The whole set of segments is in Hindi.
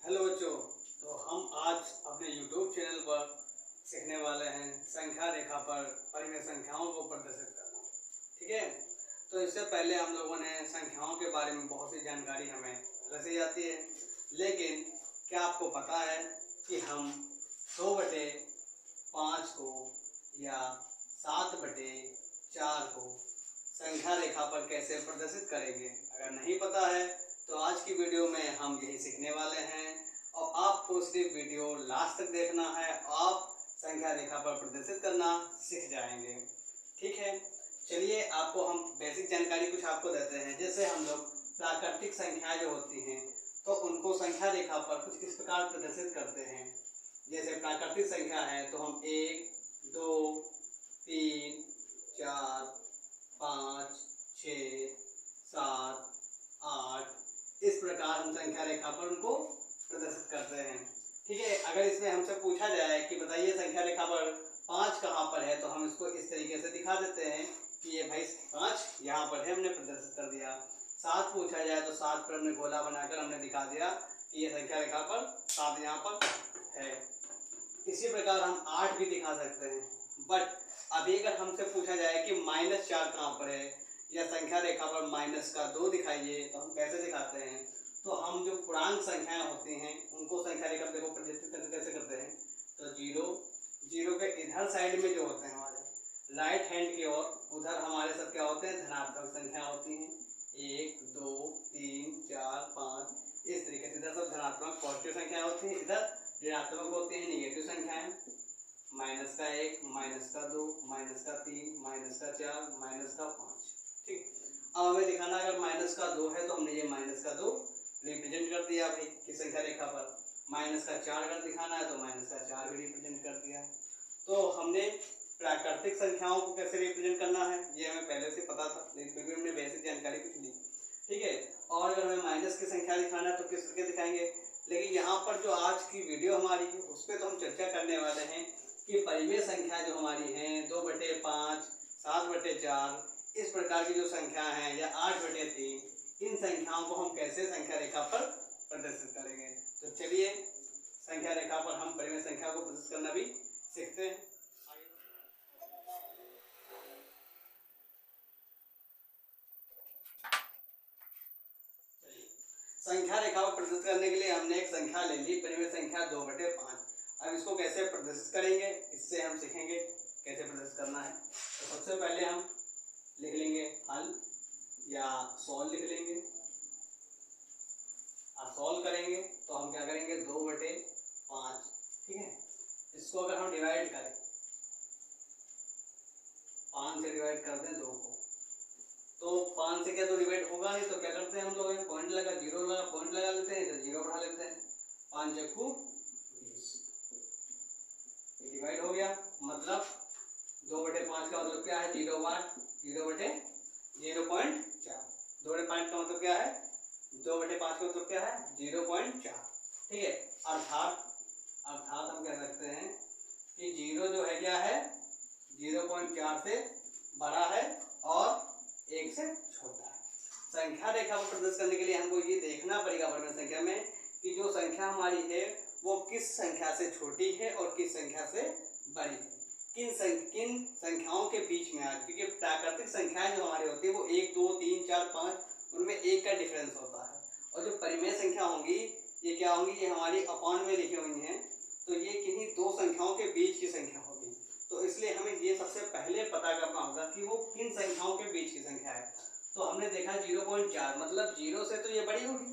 हेलो बच्चों। तो हम आज अपने YouTube चैनल पर सीखने वाले हैं संख्या रेखा पर परिमेय संख्याओं को प्रदर्शित करना। ठीक है। तो इससे पहले हम लोगों ने संख्याओं के बारे में बहुत सी जानकारी हमें पहले से ही आती है, लेकिन क्या आपको पता है कि हम 2/5 को या 7/4 को संख्या रेखा पर कैसे प्रदर्शित करेंगे? अगर नहीं पता है तो आज की वीडियो में हम यही सीखने वाले हैं और आपको सिर्फ वीडियो लास्ट तक देखना है। आप संख्या रेखा पर प्रदर्शित करना सीख जाएंगे। ठीक है, चलिए आपको हम बेसिक जानकारी कुछ आपको देते हैं। जैसे हम लोग प्राकृतिक संख्याएं जो होती हैं तो उनको संख्या रेखा पर कुछ इस प्रकार प्रदर्शित करते हैं। जैसे प्राकृतिक संख्या है तो हम 1, 2, 3, 4, 5, 6, 7, 8 इस प्रकार हम संख्या रेखा पर उनको प्रदर्शित करते हैं। ठीक है। अगर इसमें हमसे पूछा जाए कि बताइए संख्या रेखा पर 5 कहाँ पर है, तो हम इसको इस तरीके से दिखा देते हैं कि ये भाई 5 यहाँ पर है, हमने प्रदर्शित कर दिया। 7 पूछा जाए तो 7 पर हमने गोला बनाकर हमने दिखा दिया कि ये संख्या रेखा पर 7 यहाँ पर है। इसी प्रकार हम 8 भी दिखा सकते हैं। बट अभी अगर हमसे पूछा जाए कि -4 कहाँ पर है या संख्या रेखा पर -2 दिखाइए, तो हम कैसे दिखाते हैं? तो हम जो पूर्णांक संख्याएं होती हैं उनको संख्या रेखा देखो प्रदर्शित कैसे करते हैं। तो 0 के इधर साइड में जो होते हैं हमारे राइट हैंड की ओर, उधर हमारे सब क्या होते हैं? धनात्मक संख्या होती हैं। 1, 2, 3, 4, 5 इस तरीके से इधर सब धनात्मक पॉजिटिव संख्याएं होती हैं, इधर ऋणात्मक होती हैं निगेटिव संख्याएं। -1, -2, -3, -4, -5। ठीक। अब हमें दिखाना अगर -2 है तो हमने ये -2 रिप्रेजेंट कर दिया भाई कि संख्या रेखा पर। -4 अगर दिखाना है तो -4 भी रिप्रेजेंट कर दिया। तो हमने प्राकृतिक संख्याओं को कैसे रिप्रेजेंट करना है ये हमें पहले से पता था, लेकिन फिर भी हमने बेसिक जानकारी कुछ ली। ठीक है। और अगर हमें माइनस की संख्या दिखाना है तो किस तरह दिखाएंगे? लेकिन यहाँ पर जो आज की वीडियो हमारी है उस पर तो हम चर्चा करने वाले हैं कि परिमेय संख्या जो हमारी हैं 2/5, 7/4 इस प्रकार की जो संख्या हैं या 8/3, इन संख्याओं को हम कैसे संख्या रेखा पर प्रदर्शित करेंगे। तो चलिए संख्या रेखा पर हम परिमेय संख्या को प्रदर्शित करना भी सीखते हैं। संख्या रेखा को प्रदर्शित करने के लिए हमने एक संख्या ले ली, परिमेय संख्या 2/5। अब इसको कैसे प्रदर्शित करेंगे इससे हम सीखेंगे कैसे प्रदर्शित करना है। तो सबसे पहले हम लिख लेंगे हल या सॉल्व लिख लेंगे। अब सॉल्व करेंगे तो हम क्या करेंगे? 2/5। ठीक है। इसको अगर हम डिवाइड करें, 5 से डिवाइड कर दें 2 को, तो 5 से क्या तो डिवाइड होगा नहीं, तो क्या करते हैं हम लोग? पॉइंट लगा, 0 लगा, पॉइंट लगा लेते हैं, इधर 0 बढ़ा लेते हैं। 5 चक्कू 20 डिवाइड हो गया। मतलब 2/5 का मतलब क्या है? 0/0/0.4। 2/5 का मतलब क्या है? 2/5 का मतलब क्या है? 0.4। ठीक है। अर्थात हम कह सकते हैं कि 0 जो है क्या है? 0.4 से बड़ा है और 1 से छोटा है। संख्या रेखा को प्रदर्शित करने के लिए हमको ये देखना पड़ेगा परिमेय संख्या में कि जो संख्या हमारी है वो किस संख्या से छोटी है और किस संख्या से बड़ी है। किन संख्याओं के बीच में आज, क्योंकि प्राकृतिक संख्याएं जो हमारी होती है वो 1, 2, 3, 4, 5 उनमें 1 का डिफरेंस होता है। और जो परिमेय संख्या होंगी ये क्या होंगी? ये हमारी अपान में लिखी हुई हैं, तो ये किन्हीं दो संख्याओं के बीच की संख्या होगी। तो इसलिए हमें ये सबसे पहले पता करना होगा कि वो किन संख्याओं के बीच की संख्या है। तो हमने देखा 0.4 मतलब 0 से तो ये बड़ी होगी,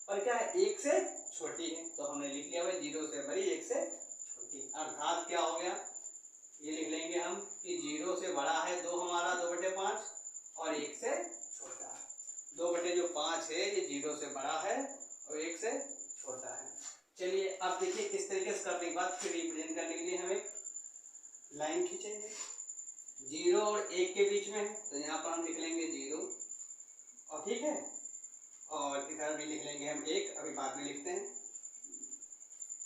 पर क्या है? 1 से छोटी है। तो हमने लिख लिया भाई 0 से बड़ी 1 से छोटी। अर्थात क्या हो गया? ये लिख लेंगे हम कि 0 से बड़ा है 2 हमारा 2/5 और 1 से छोटा है 2/5 है, ये 0 से बड़ा है और 1 से छोटा है। चलिए अब देखिए इस तरीके से करने के बाद फिर रिप्रेजेंट करने के लिए हम एक लाइन खींचेंगे 0 और 1 के बीच में है, तो यहाँ पर हम लिख लेंगे 0 और ठीक है, और इधर भी लिख लेंगे हम 1, अभी बाद में लिखते हैं।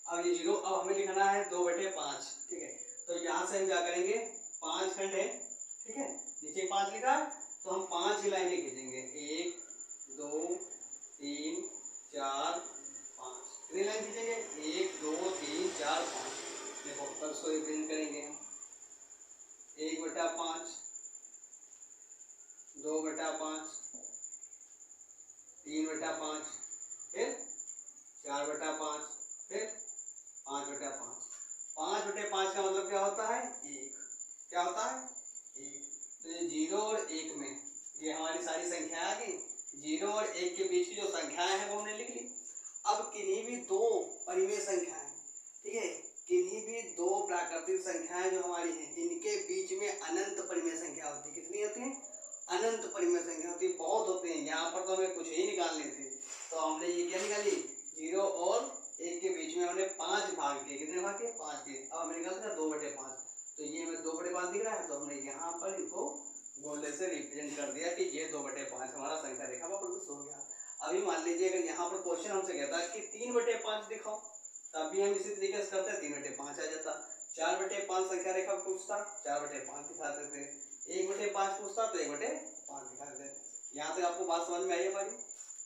अब ये 0 अब हमें लिखना है 2/5। ठीक है। तो यहाँ से हम क्या करेंगे? 5 खंड है। ठीक है। नीचे 5 लिखा तो हम 5 ही लाइनें खींचेंगे, 1, 2, 3, 4, 5। कितनी लाइन खींचेंगे, 1 2 3 4 5। देखो अब इसको रिप्रेजेंट करेंगे हम 1/5, 2/5, 3/5, फिर 4/5, फिर 5/5। 5/5 का मतलब क्या होता है, 1। क्या होता है, 1। तो ये 0 और 1 में ये हमारी सारी संख्याएं आ गई। 0 और 1 के बीच की जो संख्याएं हैं वो हमने लिख ली। अब किन्हीं भी दो परिमेय संख्याएं, ठीक है, किन्हीं भी दो प्राकृतिक संख्याएं जो हमारी हैं, इनके बीच में अनंत परिमेय संख्या होती है। कितनी होती है, अनंत परिमेय संख्या होती है, बहुत होते हैं। यहाँ पर तो हमें कुछ ही निकालने थे, तो हमने ये क्या निकाली, 0 और 1 के बीच में हमने 5 भाग किए। कितने भाग किए, 5 के। अब हमें निकाल दिया 2/5। तो ये हमें 2/5 दिख रहा है, तो हमने यहाँ पर इनको गोले से रिप्रेजेंट कर दिया कि ये 2/5 हमारा संख्या रेखा पर प्रदर्शित हो गया। अभी मान लीजिए अगर यहाँ पर क्वेश्चन हमसे कहता है कि 3/5 दिखाओ, तब भी हम इसी तरीके से करते, 3/5 आ जाता। 4/5 संख्या रेखा पूछता, 4/5 दिखाते थे। 1/5 पूछता तो 1/5 दिखाते थे। यहाँ तक आपको बात समझ में आई है हमारी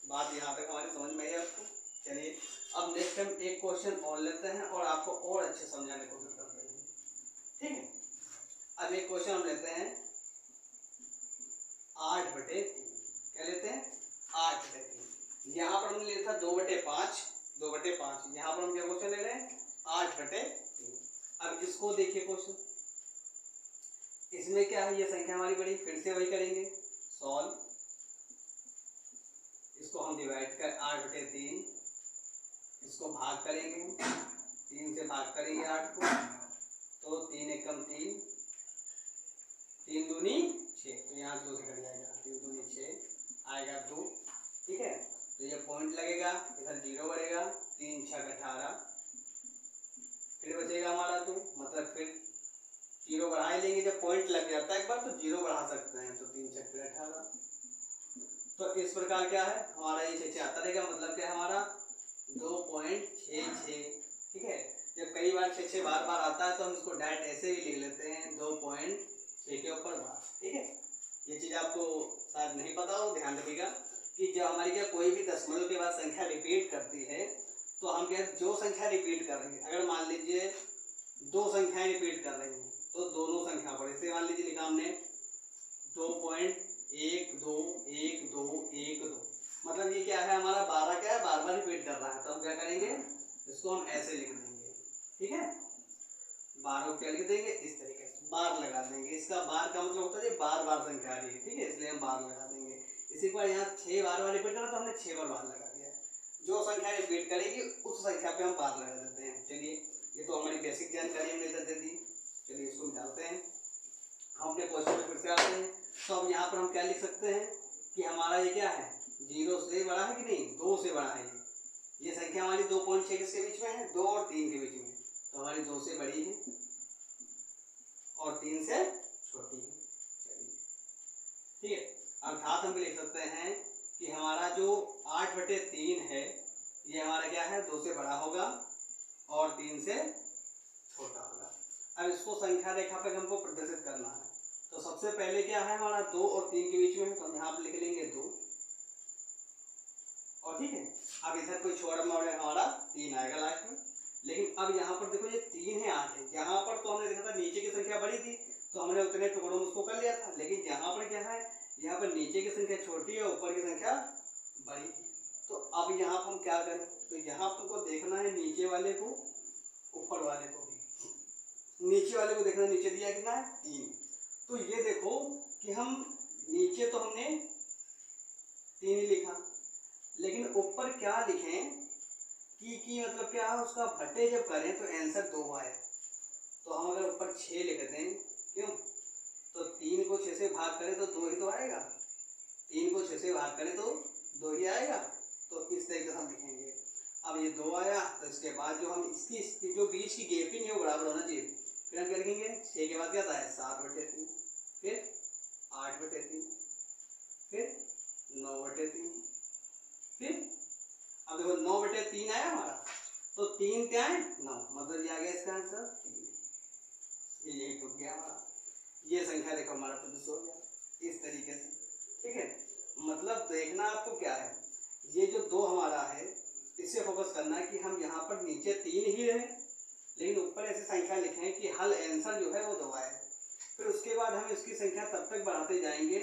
बात, यहाँ तक हमारी समझ में आई है आपको। चलिए अब नेक्स्ट हम एक क्वेश्चन और लेते हैं और आपको और अच्छे समझाने की कोशिश करते हैं, ठीक है। अब एक क्वेश्चन हम लेते हैं 8/3। क्या लेते हैं, 8/3। यहाँ पर हमने लिया था 2/5, 2/5। यहाँ पर हम क्या क्वेश्चन ले रहे हैं, 8/3। अब इसको देखिए क्वेश्चन, इसमें क्या है, ये संख्या हमारी बड़ी, फिर से वही करेंगे सॉल्व। इसको हम डिवाइड कर 8/3, इसको भाग करेंगे, 3 से भाग करेंगे 8 को, तो 3 एकम 3, 3 दूनी 6, तो यहाँ 2 से कट जाएगा, 3 दूनी 6 आएगा 2, ठीक है। तो ये पॉइंट लगेगा, इधर 0 बढ़ेगा, 3 6 18, फिर बचेगा हमारा 2, मतलब फिर 0 बढ़ा ही लेंगे। जब पॉइंट लग जाता है एक बार तो 0 बढ़ा सकते हैं, तो 3 6 18। तो इस प्रकार क्या है हमारा, ये 6 6 आता रहेगा, मतलब क्या है हमारा 2.66, ठीक है। जब कई बार 6 6 बार बार आता है तो हम इसको डायरेक्ट ऐसे ही लिख लेते हैं 2.6 के ऊपर बार, ठीक है। ये चीज़ आपको शायद नहीं पता हो, ध्यान रखिएगा कि जब हमारी क्या कोई भी दशमलव के बाद संख्या रिपीट करती है, तो हम क्या जो संख्या रिपीट कर रही है, अगर मान लीजिए 2 संख्याएं रिपीट कर रही हैं, तो दोनों संख्या पर इसे मान लीजिए लिखा हमने 2.121212, मतलब ये क्या है हमारा 12 क्या है, बार बार रिपीट कर रहा है, तो हम क्या करेंगे, इसको हम ऐसे लिख देंगे, ठीक है। 12 क्या लिख देंगे, इस तरीके से बार लगा देंगे। इसका बार का मतलब होता है बार बार संख्या आ रही है, ठीक है, इसलिए हम बार लगा देंगे। इसी पर यहाँ 6 बार बार रिपीट करना, तो हमने 6 बार लगा दिया। जो संख्या रिपीट करेगी उस संख्या पे हम बार लगा देते हैं। चलिए ये तो हमारी बेसिक जानकारी हमने इधर दे दी। चलिए इसको डालते हैं, हम अपने क्वेश्चन में फिर से आते हैं। तो अब यहाँ पर हम क्या लिख सकते हैं कि हमारा ये क्या है, 0 से बड़ा है कि नहीं, 2 से बड़ा है। ये संख्या हमारी 2.6 किसके बीच में है, 2 और 3 के बीच में, तो हमारी 2 से बड़ी है और 3 से छोटी है। चलिए ठीक है, अर्थात हम लिख सकते हैं कि हमारा जो 8/3 है ये हमारा क्या है, 2 से बड़ा होगा और 3 से छोटा होगा। अब इसको संख्या रेखा पर हमको प्रदर्शित करना है, तो सबसे पहले क्या है हमारा 2 और 3 के बीच में है, तो हम यहाँ पर लिख लेंगे 2 और ठीक है। अब इधर कोई छोटा मोड़ा हमारा 3 आएगा लास्ट में। लेकिन अब यहाँ पर देखो ये 3 है 8 है, यहाँ पर तो हमने देखा था नीचे की संख्या बड़ी थी तो हमने उतने टुकड़ों में उसको कर लिया था। लेकिन यहाँ पर क्या है, यहाँ पर नीचे की संख्या छोटी है, ऊपर की संख्या बड़ी है। तो अब यहाँ पर हम क्या करें, तो यहाँ पर को देखना है नीचे वाले को ऊपर वाले को भी। नीचे वाले को देखना, नीचे दिया कितना है 3, तो ये देखो कि हम नीचे तो हमने 3 ही लिखा, लेकिन ऊपर क्या लिखें कि मतलब क्या है उसका बटे जब करें तो आंसर 2 आए। तो हम अगर ऊपर 6 लिख दें, क्यों, तो 3 को 6 से भाग करें तो 2 ही तो आएगा, 3 को 6 से भाग करें तो 2 ही आएगा। तो इस तरीके से हम लिखेंगे। अब ये 2 आया, तो इसके बाद जो हम इसकी जो बीच की गैपिंग है वो बराबर होना चाहिए। फिर हम क्या लिखेंगे, 6 के बाद क्या आता है 7/3, फिर 8/3, फिर 9/3, फिर अब देखो 9/3 आया हमारा, तो 3 क्या है 9, मतलब ये आ गया इसका आंसर 3। ये यही टूट गया हमारा, ये संख्या देखो हमारा प्रदर्शित हो गया इस तरीके से, ठीक है। मतलब देखना आपको क्या है, ये जो 2 हमारा है इससे फोकस करना है कि हम यहाँ पर नीचे 3 ही रहे, लेकिन ऊपर ऐसी संख्या लिखें कि हल आंसर जो है वो 2 आए। फिर उसके बाद हम इसकी संख्या तब तक बढ़ाते जाएंगे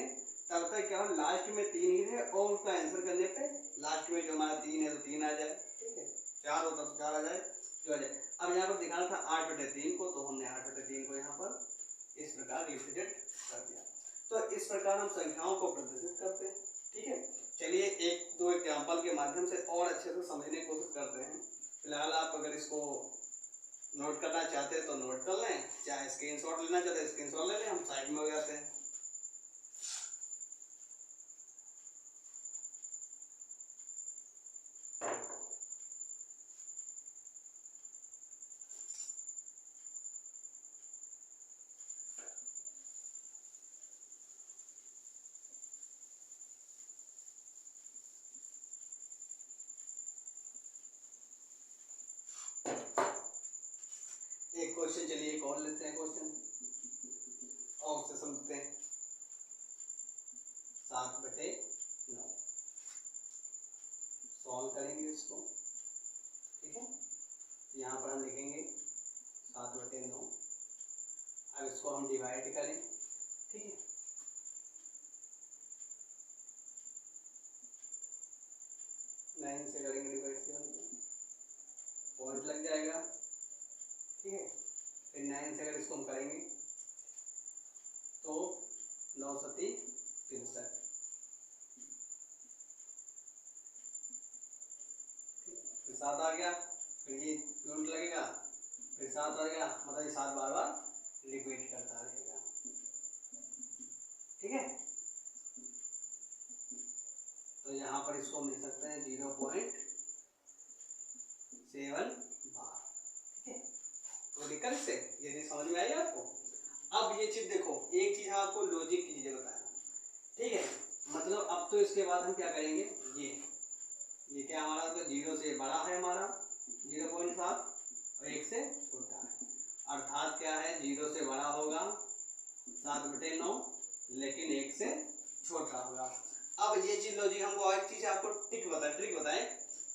तब तक क्या हो लास्ट में 3 ही रहे, और उसका आंसर करने पे लास्ट में जो हमारा 3 है तो 3 आ जाए, ठीक है, 4 होता तो 4 आ जाए, जो आ जाए। अब यहाँ पर दिखाना था 8/3 को, तो हमने 8/3 को यहाँ पर इस प्रकार रिप्रेजेंट कर दिया। तो इस प्रकार हम संख्याओं को प्रदर्शित करते हैं, ठीक है। चलिए एक दो एग्जाम्पल के माध्यम से और अच्छे से समझने की कोशिश करते हैं। फिलहाल आप अगर इसको नोट करना चाहते हैं तो नोट कर लें, चाहे स्क्रीनशॉट लेना चाहते हैं स्क्रीनशॉट ले लें, हम साइड में हो जाते हैं। एक क्वेश्चन, चलिए एक और लेते हैं क्वेश्चन और उससे समझते हैं। 7/9 सॉल्व करेंगे इसको, ठीक है। यहाँ पर हम लिखेंगे 7/9। अब इसको हम डिवाइड करें, ठीक है। नाइन से करेंगे डिवाइड से पॉइंट लग जाएगा, ठीक है। फिर 9 से अगर इसको हम करेंगे तो 9 सती 63, फिर 7 आ गया, फिर ये यूनिट लगेगा, फिर 7 आ गया, मतलब ये 7 बार बार रिपीट करता रहेगा, ठीक है। तो यहाँ पर इसको हम लिख सकते हैं 0.7 बार, ठीक है। तो लिखकर इससे ये समझ में आई आपको। अब ये चीज देखो, एक चीज आपको लॉजिक की चीजें बताया, ठीक है। मतलब अब तो इसके बाद हम क्या करेंगे, ये क्या हमारा तो 0 से बड़ा है हमारा 0.7 और 1 से छोटा है, अर्थात क्या है 0 से बड़ा होगा 7/9 लेकिन 1 से छोटा होगा। अब ये चीज लॉजिक हमको एक चीज आपको ट्रिक बताएं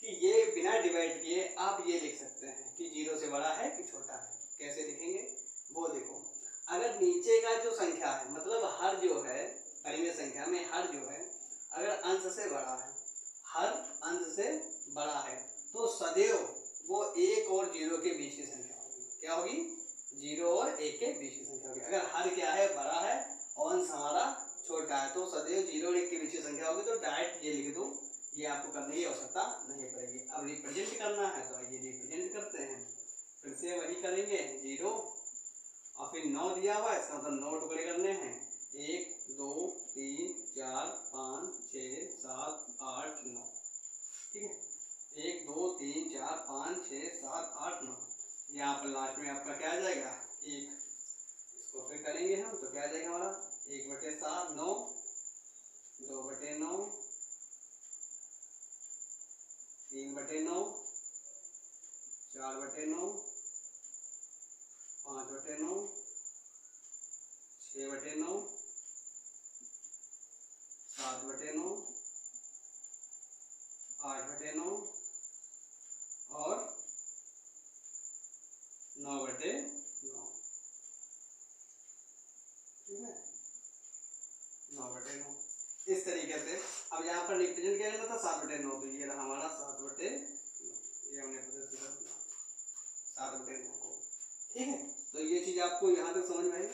कि ये बिना डिवाइड किए आप ये लिख सकते हैं कि 0 से बड़ा है कि छोटा है। कैसे लिखेंगे वो देखो, अगर नीचे का जो संख्या है, मतलब हर जो है परिमेय संख्या में हर जो है अगर अंश से बड़ा है, हर अंश से बड़ा है, तो सदैव वो 1 और 0 के बीच की संख्या होगी। क्या होगी? 0 और 1 के बीच की संख्या होगी। अगर हर क्या है बड़ा है और अंश हमारा छोटा है, तो सदैव 0 और 1 के बीच की संख्या होगी। तो डायरेक्ट ये लिख दूं, ये आपको करने की आवश्यकता नहीं पड़ेगी। अब रिप्रेजेंट करना है तो ये रिप्रेजेंट करते हैं, फिर से वही करेंगे 0 और फिर 9 दिया हुआ है, इसका मतलब 9 टुकड़े करने हैं, 1 2 3 4 5 6 7 8 9, ठीक है। 1 2 3 4 5 6 7 8 9, यहाँ पर लास्ट में आपका क्या आ जाएगा 1। इसको फिर करेंगे हम तो क्या आ जाएगा हमारा 1/7 9, 2/9, 3/9, 4/9, 5/9, 6/9, 7/9, 8/9 और 9/9, ठीक है, 9/9। इस तरीके से अब यहाँ पर रिप्रेजेंट किया जाता था 7/9, तो ये रहा हमारा 7/9, ये हमने प्रदर्शित कर दिया 7/9 को, ठीक है। तो ये चीज आपको यहाँ तक समझ में आई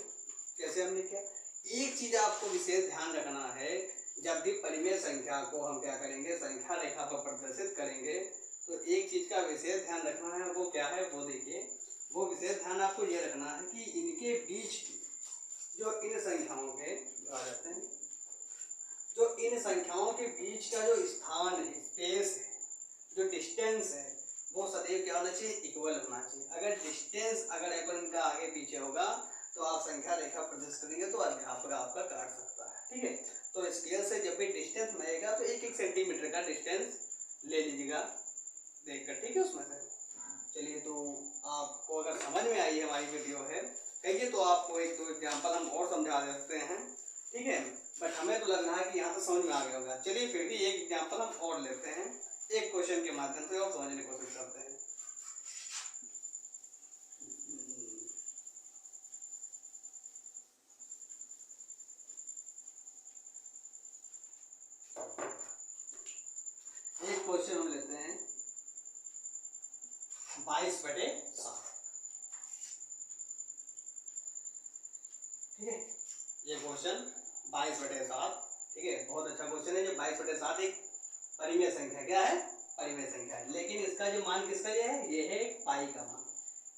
कैसे हमने किया। एक चीज आपको विशेष ध्यान रखना है, जब भी परिमेय संख्या को हम क्या करेंगे संख्या रेखा पर प्रदर्शित करेंगे, तो एक चीज का विशेष ध्यान रखना है, वो क्या है वो देखिए। वो विशेष ध्यान आपको ये रखना है कि इनके बीच जो इन संख्याओं के आ जाते हैं, जो इन संख्याओं के बीच का जो स्थान है, स्पेस है, जो डिस्टेंस है, वो सदैव क्या होना चाहिए इक्वल होना चाहिए। अगर डिस्टेंस अगर इनका आगे पीछे होगा तो आप संख्या रेखा प्रदर्शित करेंगे तो अध्यापक आपका काट सकता है, ठीक है। तो स्केल से जब भी डिस्टेंस मिलेगा तो 1-1 सेंटीमीटर का डिस्टेंस ले लीजिएगा देखकर, ठीक है। उसमें से चलिए, तो आपको अगर समझ में आई हमारी वीडियो है कहिए तो आपको 1-2 एग्जाम्पल हम और समझा सकते हैं, ठीक है। बट हमें तो लग रहा है कि यहाँ से समझ में आ गया होगा। चलिए फिर भी एक एग्जाम्पल हम और लेते हैं एक क्वेश्चन के माध्यम से और समझने की कोशिश करते हैं। एक क्वेश्चन हम लेते हैं 22/7। ठीक है, ये क्वेश्चन 22/7। ठीक है, बहुत अच्छा क्वेश्चन है। जो 22/7 एक परिमेय संख्या क्या है, परिमेय संख्या है, लेकिन इसका जो मान किसका ये है पाई का मान।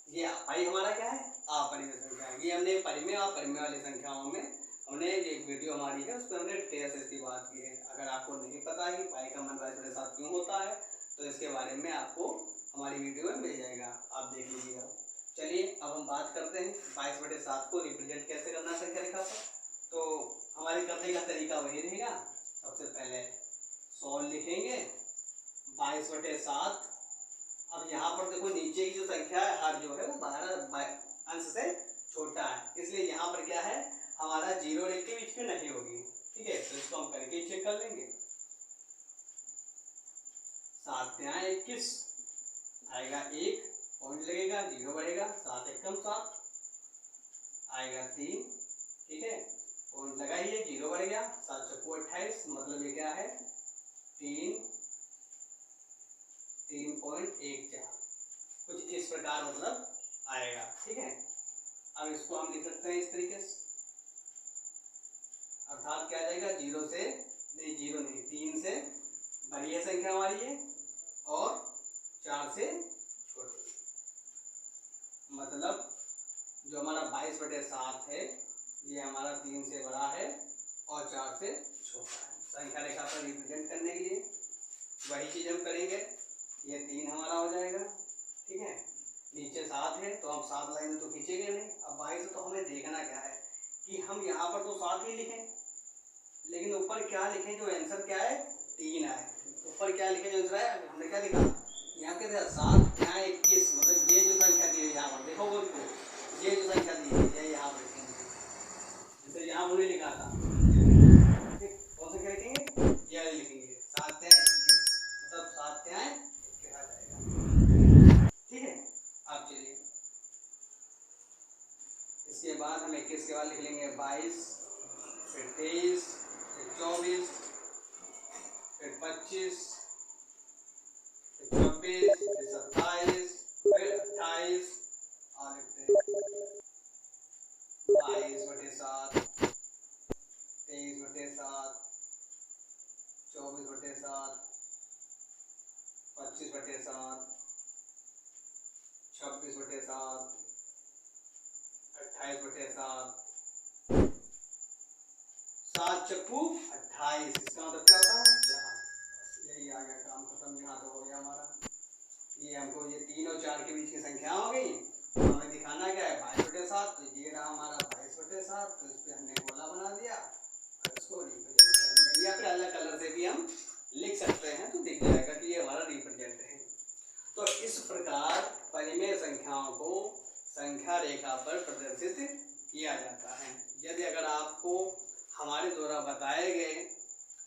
ये पाई हमारा क्या है, अपरिमेय संख्या है। ये हमने परिमेय और अपरिमेय वाली संख्याओं में हमने एक वीडियो हमारी है, उस पर हमने डिटेल से इसकी बात की है। अगर आपको नहीं पता है कि पाई का मान 22/7 क्यों होता है, तो इसके बारे में आपको हमारी वीडियो में मिल जाएगा, आप देख लीजिएगा। चलिए अब हम बात करते हैं 22/7 को रिप्रेजेंट कैसे करना संख्या रेखा पर। तो हमारे करने का तरीका वही रहेगा। सबसे पहले 100 लिखेंगे 22/7। अब यहाँ पर देखो नीचे की जो संख्या है हर जो है वो 12 अंश से छोटा है, इसलिए यहाँ पर क्या है हमारा 0 और 1 के बीच में नहीं होगी। ठीक है, तो इसको हम करके चेक कर लेंगे। 7 यहाँ 21 आएगा, 1 पॉइंट लगेगा, 0 बढ़ेगा, 7 एकम 7 आएगा 3। ठीक है, पॉइंट लगाइए, 0 बढ़ गया, 7 चौको 28, मतलब ये क्या है 3.14 कुछ इस प्रकार मतलब आएगा। ठीक है, अब इसको हम लिख सकते हैं इस तरीके से, अर्थात क्या जाएगा 0 से नहीं, 0 नहीं 3 से बड़ी है संख्या हमारी है और 4 से छोटी, मतलब जो हमारा 22/7 है ये हमारा 3 से बड़ा है और 4 से छोटा है। संख्या रेखा पर रिप्रेजेंट करने के लिए वही चीज हम करेंगे। ये 3 हमारा हो जाएगा। ठीक है, नीचे 7 है तो हम 7 लाइन तो खींचेंगे नहीं। अब 22 तो हमें देखना क्या है कि हम यहाँ पर तो 7 ही लिखें, लेकिन ऊपर क्या लिखें, जो आंसर क्या है 3 आए। ऊपर क्या लिखे जो आंसर है, हमने क्या लिखा यहाँ के 7 यहाँ 21, मतलब ये जो संख्या दी है यहाँ पर देखो वो, ये जो संख्या दी है ये यहाँ पर जैसे यहाँ उन्हें लिखा था, कौन सा क्या लिखेंगे, ये लिखेंगे 7 यहाँ 21, मतलब 7 यहाँ 21 आ जाएगा। ठीक है, आप चलिए इसके बाद हम 21 के बाद लिख लेंगे 22, फिर 23, फिर 24, फिर 25, फिर 26, फिर 27, फिर 28 और लिखते हैं 22/7, 23/7, 24/7, 25/7, 26/7, 28/7, 7 चक्कू 28, इसका मतलब क्या होता है 4। यही आ गया, काम खत्म, यहाँ तो हो गया हमारा। ये हमको ये 3 और 4 के बीच की संख्या हो गई। हमें दिखाना क्या है 22/7, तो ये रहा हमारा 22/7, तो इस पे हमने गोला बना दिया और इसको रिप्रेजेंट कर दिया, या फिर अलग कलर से भी हम लिख सकते हैं, तो दिख जाएगा कि ये हमारा रिप्रेजेंट है। तो इस प्रकार परिमेय संख्याओं को संख्या रेखा पर प्रदर्शित किया जाता है। यदि अगर आपको हमारे द्वारा बताए गए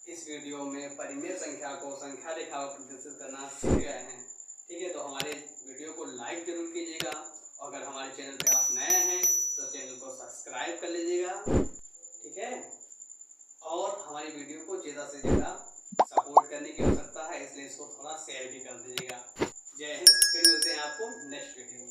इस वीडियो में परिमेय संख्या को संख्या रेखा पर प्रदर्शित करना सीख गए हैं, ठीक है, तो हमारे वीडियो को लाइक जरूर कीजिएगा। अगर हमारे चैनल पे आप नए हैं तो चैनल को सब्सक्राइब कर लीजिएगा। ठीक है, और हमारी वीडियो को ज़्यादा से ज़्यादा सपोर्ट करने की आवश्यकता है, इसलिए इसको थोड़ा शेयर भी कर दीजिएगा। जय हिंद, फिर मिलते हैं आपको नेक्स्ट वीडियो।